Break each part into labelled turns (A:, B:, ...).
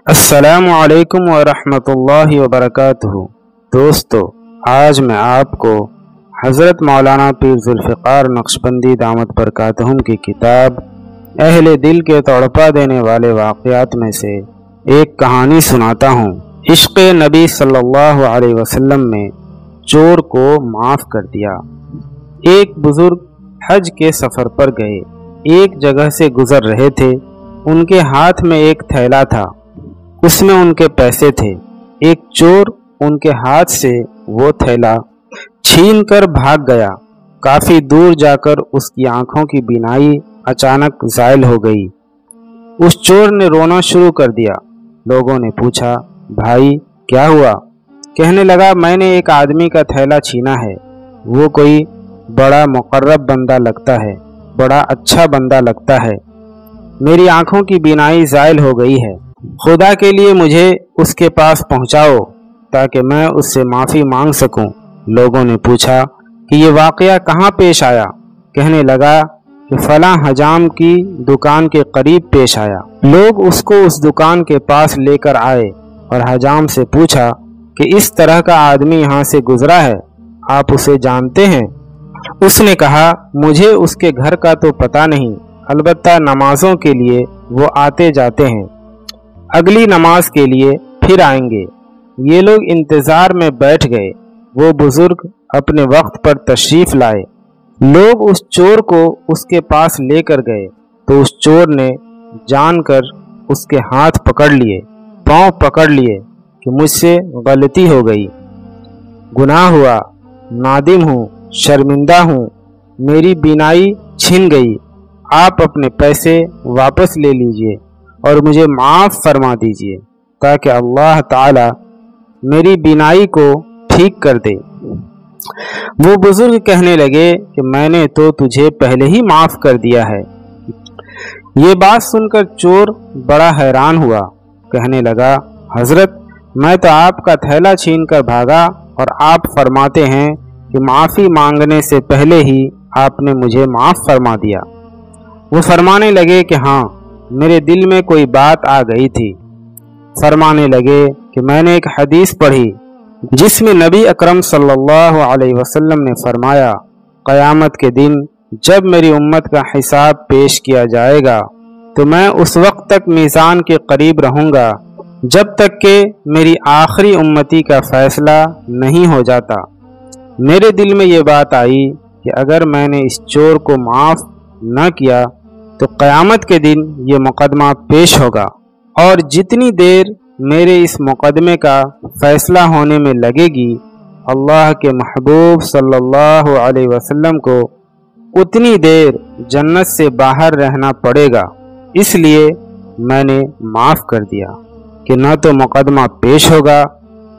A: अस्सलामु अलैकुम वरहमतुल्लाहि वबरकातुहू। दोस्तों, आज मैं आपको हज़रत मौलाना पीर ज़ुल्फ़िकार नक्शबंदी दामत बरकातहुम की किताब अहले दिल के तड़पा देने वाले वाक़यात में से एक कहानी सुनाता हूँ। इश्क़ नबी सल्लल्लाहु अलैहि वसल्लम ने चोर को माफ़ कर दिया। एक बुज़ुर्ग हज के सफ़र पर गए, एक जगह से गुज़र रहे थे। उनके हाथ में एक थैला था, उसमें उनके पैसे थे। एक चोर उनके हाथ से वो थैला छीन कर भाग गया। काफी दूर जाकर उसकी आंखों की बीनाई अचानक ज़ायल हो गई। उस चोर ने रोना शुरू कर दिया। लोगों ने पूछा, भाई क्या हुआ? कहने लगा, मैंने एक आदमी का थैला छीना है। वो कोई बड़ा मुकर्रब बंदा लगता है, बड़ा अच्छा बंदा लगता है। मेरी आंखों की बीनाई ज़ायल हो गई है। खुदा के लिए मुझे उसके पास पहुंचाओ ताकि मैं उससे माफ़ी मांग सकूं। लोगों ने पूछा कि ये वाक़या कहाँ पेश आया? कहने लगा कि फलां हजाम की दुकान के करीब पेश आया। लोग उसको उस दुकान के पास लेकर आए और हजाम से पूछा कि इस तरह का आदमी यहाँ से गुजरा है, आप उसे जानते हैं? उसने कहा, मुझे उसके घर का तो पता नहीं, अलबत्ता नमाजों के लिए वो आते जाते हैं, अगली नमाज के लिए फिर आएंगे। ये लोग इंतज़ार में बैठ गए। वो बुजुर्ग अपने वक्त पर तशरीफ़ लाए। लोग उस चोर को उसके पास लेकर गए तो उस चोर ने जानकर उसके हाथ पकड़ लिए, पांव पकड़ लिए कि मुझसे गलती हो गई, गुनाह हुआ, नादिम हूँ, शर्मिंदा हूँ, मेरी बीनाई छिन गई। आप अपने पैसे वापस ले लीजिए और मुझे माफ़ फरमा दीजिए ताकि अल्लाह ताला मेरी बीनाई को ठीक कर दे। वो बुजुर्ग कहने लगे कि मैंने तो तुझे पहले ही माफ़ कर दिया है। ये बात सुनकर चोर बड़ा हैरान हुआ। कहने लगा, हजरत, मैं तो आपका थैला छीन कर भागा और आप फरमाते हैं कि माफ़ी मांगने से पहले ही आपने मुझे माफ़ फरमा दिया। वो फरमाने लगे कि हाँ, मेरे दिल में कोई बात आ गई थी। फरमाने लगे कि मैंने एक हदीस पढ़ी जिसमें नबी अकरम सल्लल्लाहु अलैहि वसल्लम ने फरमाया, क़यामत के दिन जब मेरी उम्मत का हिसाब पेश किया जाएगा तो मैं उस वक्त तक मीज़ान के करीब रहूँगा जब तक कि मेरी आखिरी उम्मती का फ़ैसला नहीं हो जाता। मेरे दिल में ये बात आई कि अगर मैंने इस चोर को माफ़ न किया तो क़यामत के दिन ये मुकदमा पेश होगा और जितनी देर मेरे इस मुकदमे का फ़ैसला होने में लगेगी, अल्लाह के महबूब सल्लल्लाहु अलैहि वसल्लम को उतनी देर जन्नत से बाहर रहना पड़ेगा। इसलिए मैंने माफ़ कर दिया कि न तो मुकदमा पेश होगा,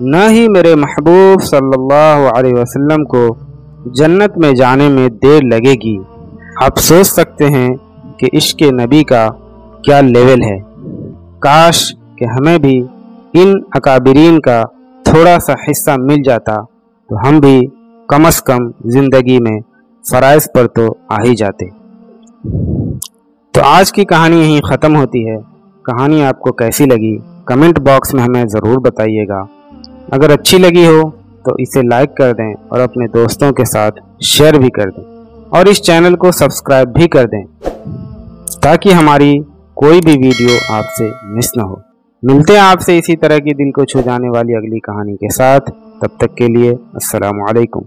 A: न ही मेरे महबूब सल्लल्लाहु अलैहि वसल्लम को जन्नत में जाने में देर लगेगी। आप सोच सकते हैं कि इश्क़ नबी का क्या लेवल है। काश कि हमें भी इन अकाबिरीन का थोड़ा सा हिस्सा मिल जाता तो हम भी कम से कम ज़िंदगी में फ़राइज़ पर तो आ ही जाते। तो आज की कहानी यहीं ख़त्म होती है। कहानी आपको कैसी लगी कमेंट बॉक्स में हमें ज़रूर बताइएगा। अगर अच्छी लगी हो तो इसे लाइक कर दें और अपने दोस्तों के साथ शेयर भी कर दें और इस चैनल को सब्सक्राइब भी कर दें ताकि हमारी कोई भी वीडियो आपसे मिस न हो। मिलते हैं आपसे इसी तरह की दिल को छू जाने वाली अगली कहानी के साथ। तब तक के लिए अस्सलामु अलैकुम।